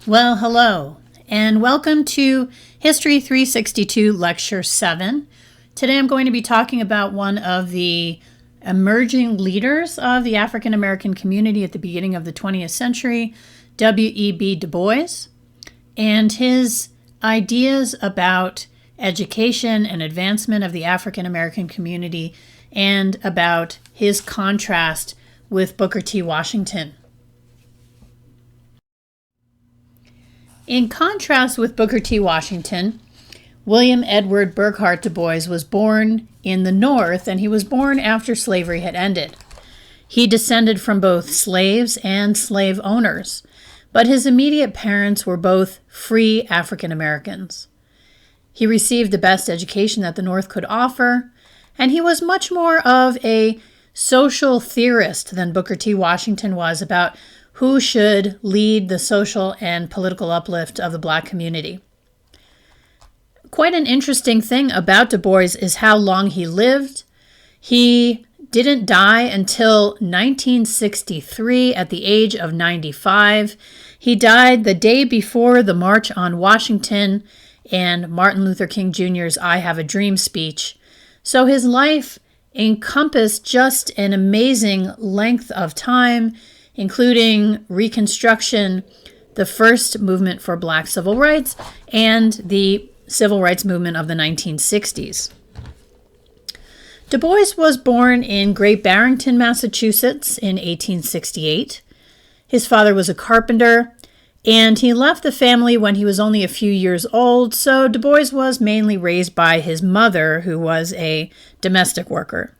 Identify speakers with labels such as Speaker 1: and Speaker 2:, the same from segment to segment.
Speaker 1: Well, hello, and welcome to History 362 Lecture 7. Today I'm going to be talking about one of the emerging leaders of the African American community at the beginning of the 20th century, W.E.B. Du Bois, and his ideas about education and advancement of the African American community, and about his contrast with Booker T. Washington. In contrast with Booker T. Washington, William Edward Burghardt Du Bois was born in the North, and he was born after slavery had ended. He descended from both slaves and slave owners, but his immediate parents were both free African Americans. He received the best education that the North could offer, and he was much more of a social theorist than Booker T. Washington was about who should lead the social and political uplift of the Black community. Quite an interesting thing about Du Bois is how long he lived. He didn't die until 1963 at the age of 95. He died the day before the March on Washington and Martin Luther King Jr.'s I Have a Dream speech. So his life encompassed just an amazing length of time, including Reconstruction, the first movement for Black civil rights, and the civil rights movement of the 1960s. Du Bois was born in Great Barrington, Massachusetts in 1868. His father was a carpenter, and he left the family when he was only a few years old, so Du Bois was mainly raised by his mother, who was a domestic worker.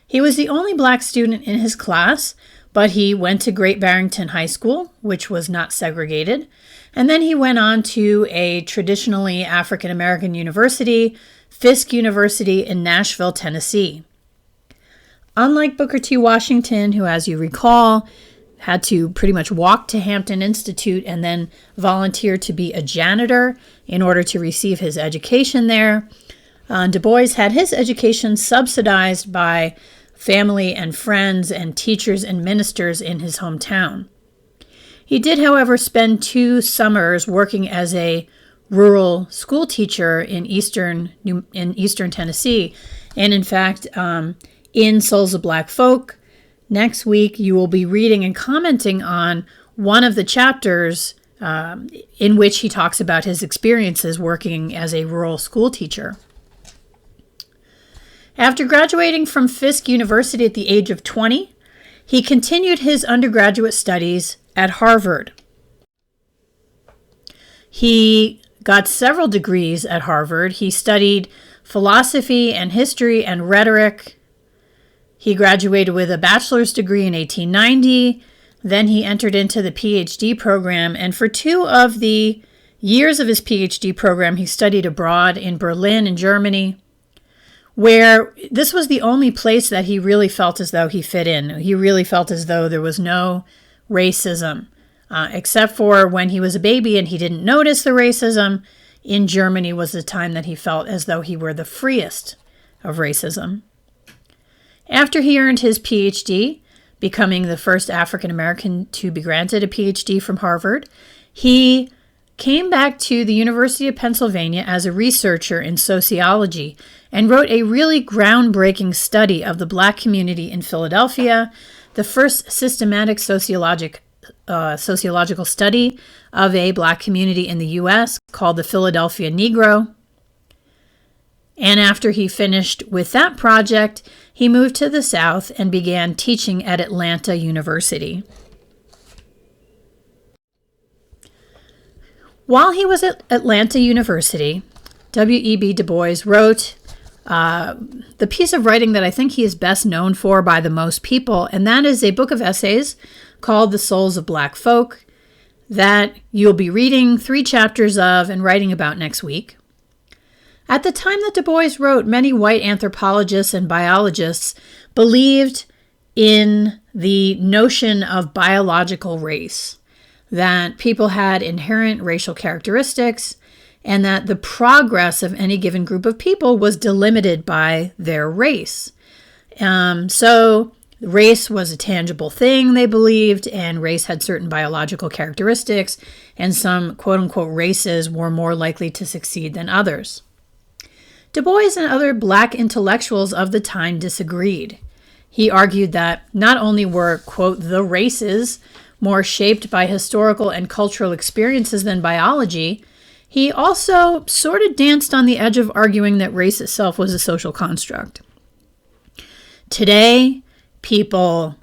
Speaker 1: He was the only Black student in his class, but he went to Great Barrington High School, which was not segregated, and then he went on to a traditionally African American university, Fisk University in Nashville, Tennessee. Unlike Booker T. Washington, who, as you recall, had to pretty much walk to Hampton Institute and then volunteer to be a janitor in order to receive his education there, Du Bois had his education subsidized by family and friends and teachers and ministers in his hometown. He did, however, spend 2 summers working as a rural school teacher in eastern Tennessee. And in fact, in Souls of Black Folk, next week you will be reading and commenting on one of the chapters in which he talks about his experiences working as a rural school teacher. After graduating from Fisk University at the age of 20, he continued his undergraduate studies at Harvard. He got several degrees at Harvard. He studied philosophy and history and rhetoric. He graduated with a bachelor's degree in 1890. Then he entered into the PhD program, and for 2 of the years of his PhD program, he studied abroad in Berlin in Germany, where this was the only place that he really felt as though he fit in. He really felt as though there was no racism, except for when he was a baby and he didn't notice the racism. In Germany was the time that he felt as though he were the freest of racism. After he earned his PhD, becoming the first African American to be granted a PhD from Harvard, he came back to the University of Pennsylvania as a researcher in sociology and wrote a really groundbreaking study of the Black community in Philadelphia, the first systematic sociological study of a Black community in the U.S. called the Philadelphia Negro. And after he finished with that project, he moved to the South and began teaching at Atlanta University. While he was at Atlanta University, W.E.B. Du Bois wrote the piece of writing that I think he is best known for by the most people, and that is a book of essays called The Souls of Black Folk that you'll be reading 3 chapters of and writing about next week. At the time that Du Bois wrote, many white anthropologists and biologists believed in the notion of biological race, that people had inherent racial characteristics, and that the progress of any given group of people was delimited by their race. So Race was a tangible thing, they believed, and race had certain biological characteristics, and some quote-unquote races were more likely to succeed than others. Du Bois and other black intellectuals of the time disagreed. He argued that not only were, quote, the races more shaped by historical and cultural experiences than biology, he also sort of danced on the edge of arguing that race itself was a social construct. Today, people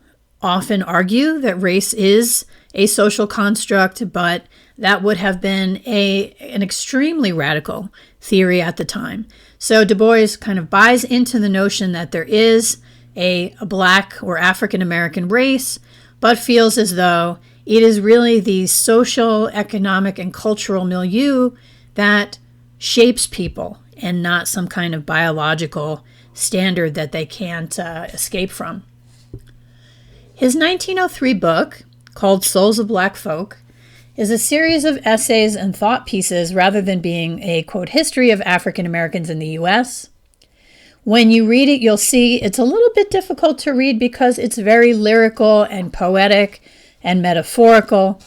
Speaker 1: often argue that race is a social construct, but that would have been an extremely radical theory at the time. So Du Bois kind of buys into the notion that there is a black or African American race, but feels as though it is really the social, economic, and cultural milieu that shapes people and not some kind of biological standard that they can't escape from. His 1903 book, called Souls of Black Folk, is a series of essays and thought pieces rather than being a, quote, history of African Americans in the U.S. When you read it, you'll see it's a little bit difficult to read because it's very lyrical and poetic and metaphorical.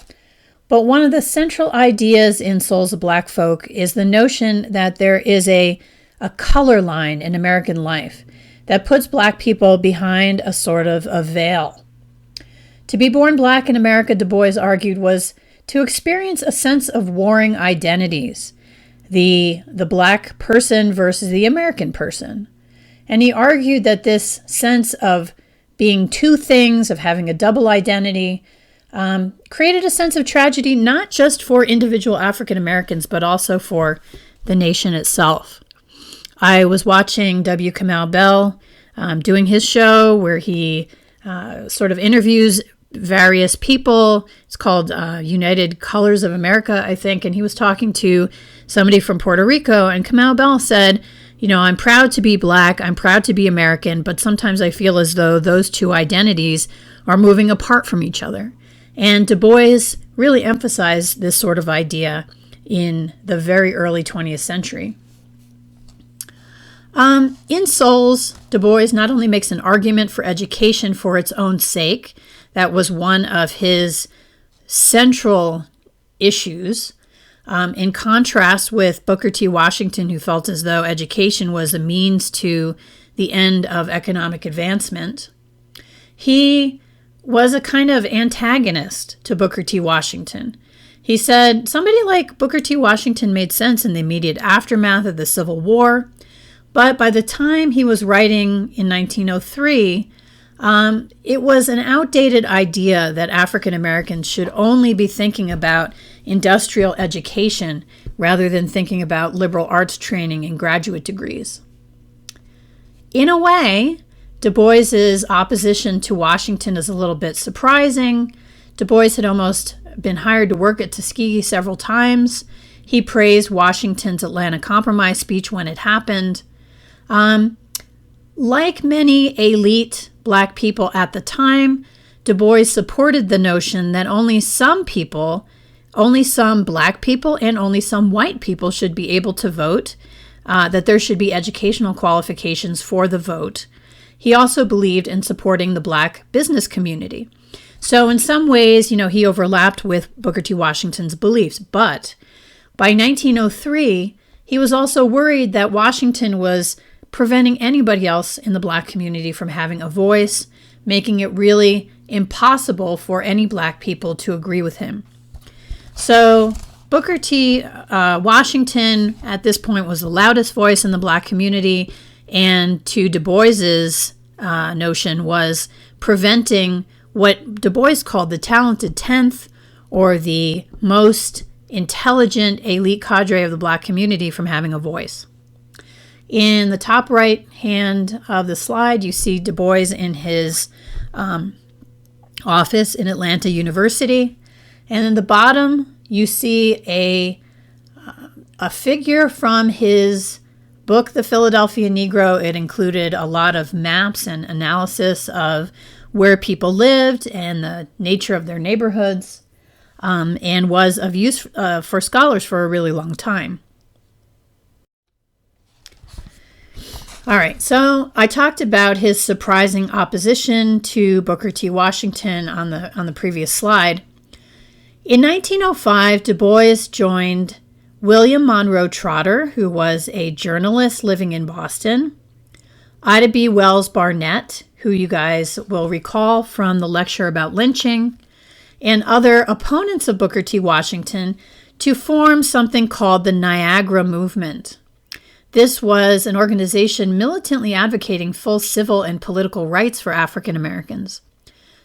Speaker 1: But one of the central ideas in Souls of Black Folk is the notion that there is a color line in American life that puts black people behind a sort of a veil. To be born black in America, Du Bois argued, was to experience a sense of warring identities, the black person versus the American person. And he argued that this sense of being two things, of having a double identity, created a sense of tragedy, not just for individual African Americans, but also for the nation itself. I was watching W. Kamau Bell doing his show where he sort of interviews various people. It's called United Colors of America, I think, and he was talking to somebody from Puerto Rico, and Kamau Bell said, I'm proud to be black, I'm proud to be American, but sometimes I feel as though those two identities are moving apart from each other. And Du Bois really emphasized this sort of idea in the very early 20th century. In Souls, Du Bois not only makes an argument for education for its own sake, that was one of his central issues, in contrast with Booker T. Washington, who felt as though education was a means to the end of economic advancement. He was a kind of antagonist to Booker T. Washington. He said somebody like Booker T. Washington made sense in the immediate aftermath of the Civil War, but by the time he was writing in 1903, it was an outdated idea that African Americans should only be thinking about industrial education rather than thinking about liberal arts training and graduate degrees. In a way, Du Bois's opposition to Washington is a little bit surprising. Du Bois had almost been hired to work at Tuskegee several times. He praised Washington's Atlanta Compromise speech when it happened. Like many elite black people at the time, Du Bois supported the notion that only some people, only some black people, and only some white people should be able to vote, that there should be educational qualifications for the vote. He also believed in supporting the black business community. So in some ways, he overlapped with Booker T. Washington's beliefs. But by 1903, he was also worried that Washington was preventing anybody else in the black community from having a voice, making it really impossible for any black people to agree with him. So Booker T. Washington at this point was the loudest voice in the black community, and to Du Bois's notion was preventing what Du Bois called the talented 10th, or the most intelligent elite cadre of the black community, from having a voice. In the top right hand of the slide, you see Du Bois in his office in Atlanta University. And in the bottom, you see a figure from his book, The Philadelphia Negro. It included a lot of maps and analysis of where people lived and the nature of their neighborhoods, and was of use for scholars for a really long time. All right, so I talked about his surprising opposition to Booker T. Washington on the previous slide. In 1905, Du Bois joined William Monroe Trotter, who was a journalist living in Boston, Ida B. Wells Barnett, who you guys will recall from the lecture about lynching, and other opponents of Booker T. Washington to form something called the Niagara Movement. This was an organization militantly advocating full civil and political rights for African Americans.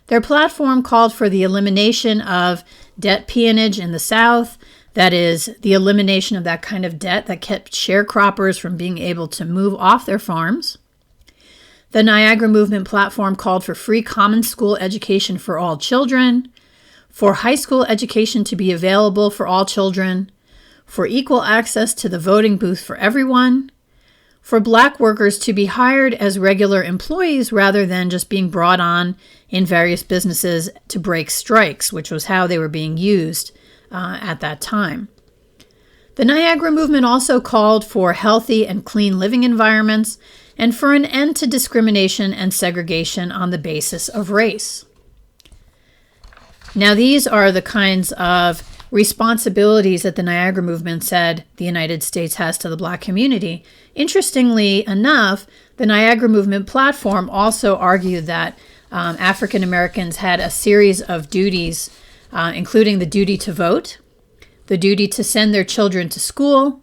Speaker 1: Their platform called for the elimination of debt peonage in the South, that is, the elimination of that kind of debt that kept sharecroppers from being able to move off their farms. The Niagara Movement platform called for free common school education for all children, for high school education to be available for all children, for equal access to the voting booth for everyone, for Black workers to be hired as regular employees rather than just being brought on in various businesses to break strikes, which was how they were being used at that time. The Niagara Movement also called for healthy and clean living environments and for an end to discrimination and segregation on the basis of race. Now, these are the kinds of responsibilities that the Niagara Movement said the United States has to the Black community. Interestingly enough, the Niagara Movement platform also argued that African Americans had a series of duties, including the duty to vote, the duty to send their children to school,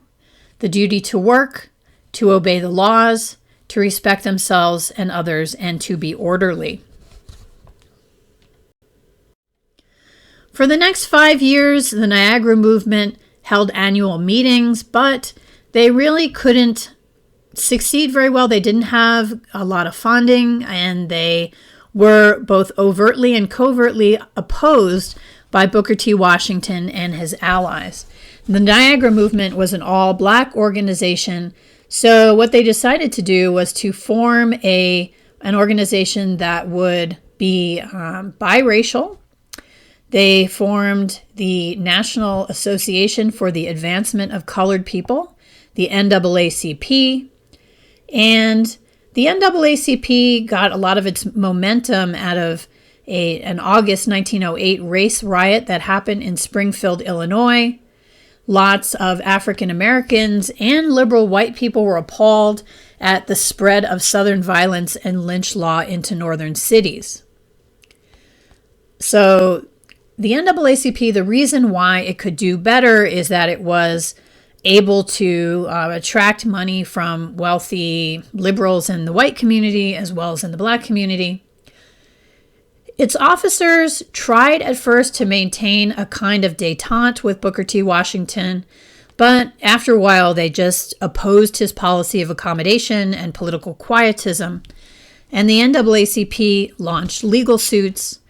Speaker 1: the duty to work, to obey the laws, to respect themselves and others, and to be orderly. For the next 5 years, the Niagara Movement held annual meetings, but they really couldn't succeed very well. They didn't have a lot of funding, and they were both overtly and covertly opposed by Booker T. Washington and his allies. The Niagara Movement was an all-Black organization, so what they decided to do was to form an organization that would be biracial. They formed the National Association for the Advancement of Colored People, the NAACP, and the NAACP got a lot of its momentum out of an August 1908 race riot that happened in Springfield, Illinois. Lots of African Americans and liberal white people were appalled at the spread of Southern violence and lynch law into northern cities. So the NAACP, the reason why it could do better is that it was able to attract money from wealthy liberals in the white community as well as in the Black community. Its officers tried at first to maintain a kind of détente with Booker T. Washington, but after a while they just opposed his policy of accommodation and political quietism, and the NAACP launched legal suits,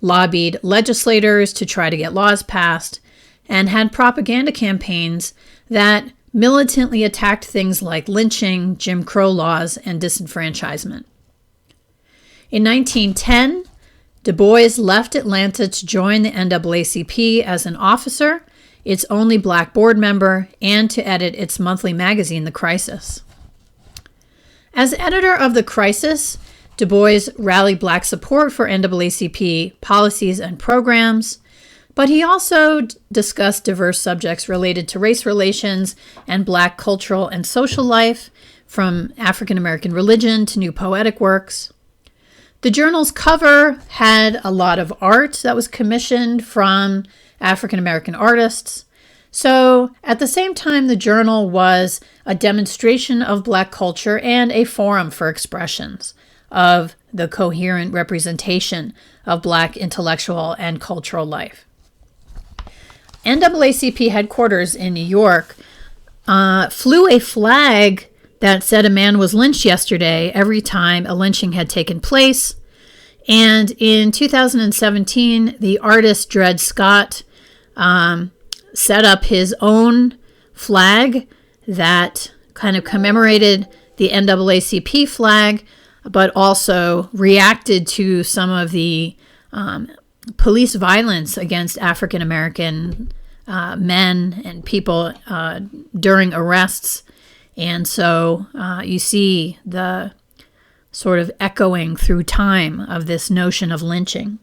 Speaker 1: lobbied legislators to try to get laws passed, and had propaganda campaigns that militantly attacked things like lynching, Jim Crow laws, and disenfranchisement. In 1910, Du Bois left Atlanta to join the NAACP as an officer, its only Black board member, and to edit its monthly magazine, The Crisis. As editor of The Crisis, Du Bois rallied Black support for NAACP policies and programs, but he also discussed diverse subjects related to race relations and Black cultural and social life, from African American religion to new poetic works. The journal's cover had a lot of art that was commissioned from African American artists. So at the same time, the journal was a demonstration of Black culture and a forum for expressions of the coherent representation of Black intellectual and cultural life. NAACP headquarters in New York flew a flag that said a man was lynched yesterday every time a lynching had taken place. And in 2017, the artist Dred Scott set up his own flag that kind of commemorated the NAACP flag, but also reacted to some of the police violence against African American men and people during arrests And so you see the sort of echoing through time of this notion of lynching.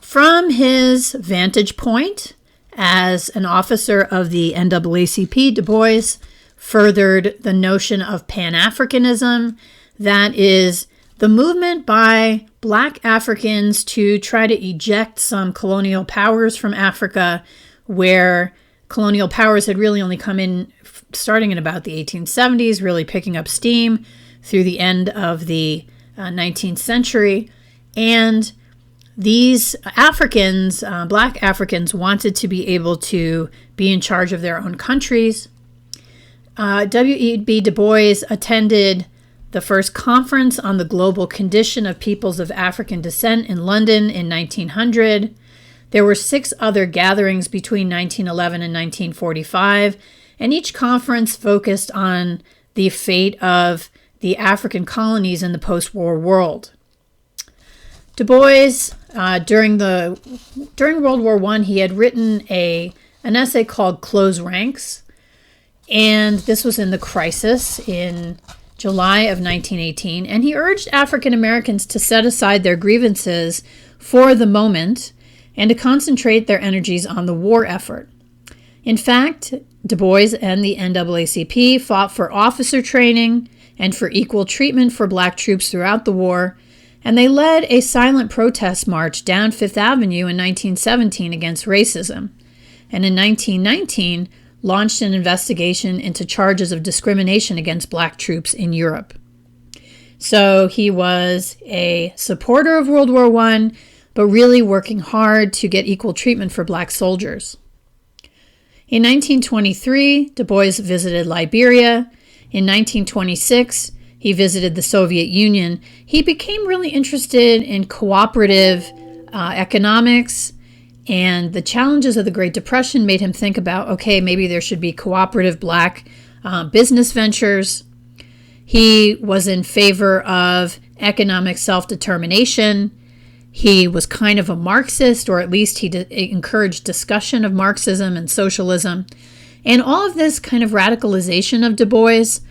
Speaker 1: From his vantage point as an officer of the NAACP, Du Bois furthered the notion of Pan-Africanism, that is, the movement by Black Africans to try to eject some colonial powers from Africa, where colonial powers had really only come in starting in about the 1870s, really picking up steam through the end of the 19th century. And these Africans, Black Africans, wanted to be able to be in charge of their own countries. W.E.B. Du Bois attended the first conference on the global condition of peoples of African descent in London in 1900. There were 6 other gatherings between 1911 and 1945, and each conference focused on the fate of the African colonies in the post-war world. Du Bois, during World War I, he had written an essay called Close Ranks, and this was in the crisis in July of 1918, and he urged African Americans to set aside their grievances for the moment and to concentrate their energies on the war effort. In fact, Du Bois and the NAACP fought for officer training and for equal treatment for Black troops throughout the war, and they led a silent protest march down Fifth Avenue in 1917 against racism, and in 1919 launched an investigation into charges of discrimination against Black troops in Europe. So he was a supporter of World War I, but really working hard to get equal treatment for Black soldiers. In 1923, Du Bois visited Liberia. In 1926, he visited the Soviet Union. He became really interested in cooperative economics, and the challenges of the Great Depression made him think about, okay, maybe there should be cooperative Black business ventures. He was in favor of economic self-determination. He was kind of a Marxist, or at least he encouraged discussion of Marxism and socialism. And all of this kind of radicalization of Du Bois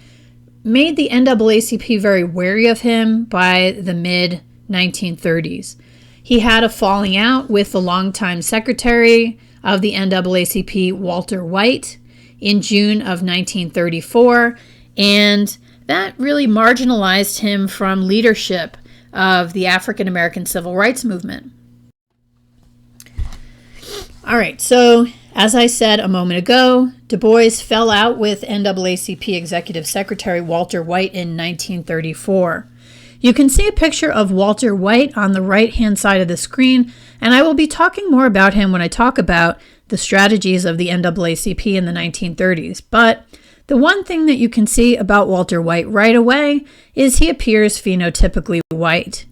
Speaker 1: made the NAACP very wary of him by the mid-1930s. He had a falling out with the longtime secretary of the NAACP, Walter White, in June of 1934, and that really marginalized him from leadership of the African American Civil Rights Movement. All right, so as I said a moment ago, Du Bois fell out with NAACP Executive Secretary Walter White in 1934. You can see a picture of Walter White on the right-hand side of the screen, and I will be talking more about him when I talk about the strategies of the NAACP in the 1930s. But the one thing that you can see about Walter White right away is he appears phenotypically white.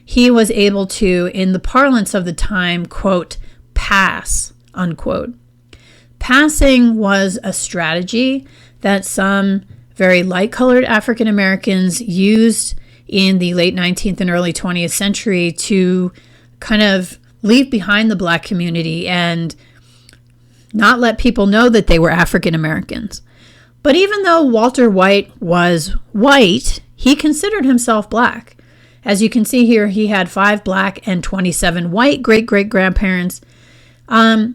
Speaker 1: He was able to, in the parlance of the time, quote, pass, unquote. Passing was a strategy that some very light-colored African Americans used in the late 19th and early 20th century to kind of leave behind the Black community and not let people know that they were African Americans. But even though Walter White was white, he considered himself Black. As you can see here, he had 5 Black and 27 white great-great-grandparents. The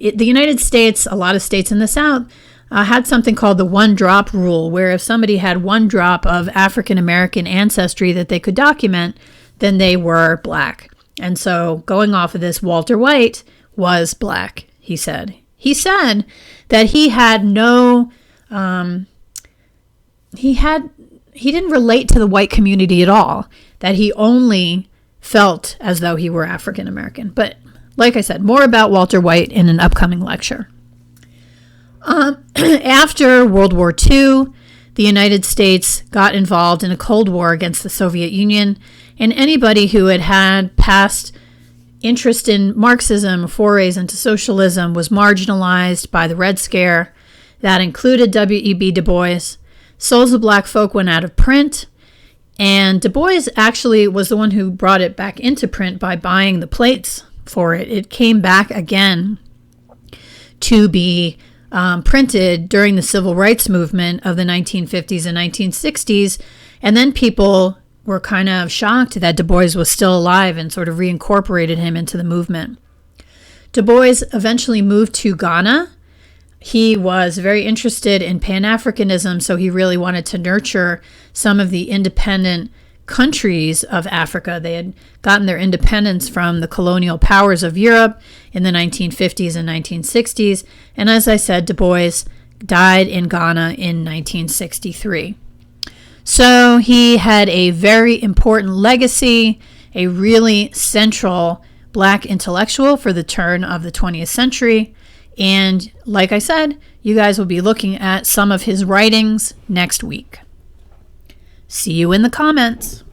Speaker 1: United States, a lot of states in the South, had something called the one-drop rule, where if somebody had 1 drop of African-American ancestry that they could document, then they were Black. And so going off of this, Walter White was Black, he said. He said that he had no, he didn't relate to the white community at all, that he only felt as though he were African-American. But like I said, more about Walter White in an upcoming lecture. After World War II, the United States got involved in a Cold War against the Soviet Union, and anybody who had had past interest in Marxism, forays into socialism, was marginalized by the Red Scare. That included W.E.B. Du Bois. Souls of Black Folk went out of print, and Du Bois actually was the one who brought it back into print by buying the plates for it. It came back again to be printed during the civil rights movement of the 1950s and 1960s. And then people were kind of shocked that Du Bois was still alive and sort of reincorporated him into the movement. Du Bois eventually moved to Ghana. He was very interested in Pan-Africanism, so he really wanted to nurture some of the independent countries of Africa. They had gotten their independence from the colonial powers of Europe in the 1950s and 1960s. And as I said, Du Bois died in Ghana in 1963. So he had a very important legacy, a really central Black intellectual for the turn of the 20th century. And like I said, you guys will be looking at some of his writings next week. See you in the comments.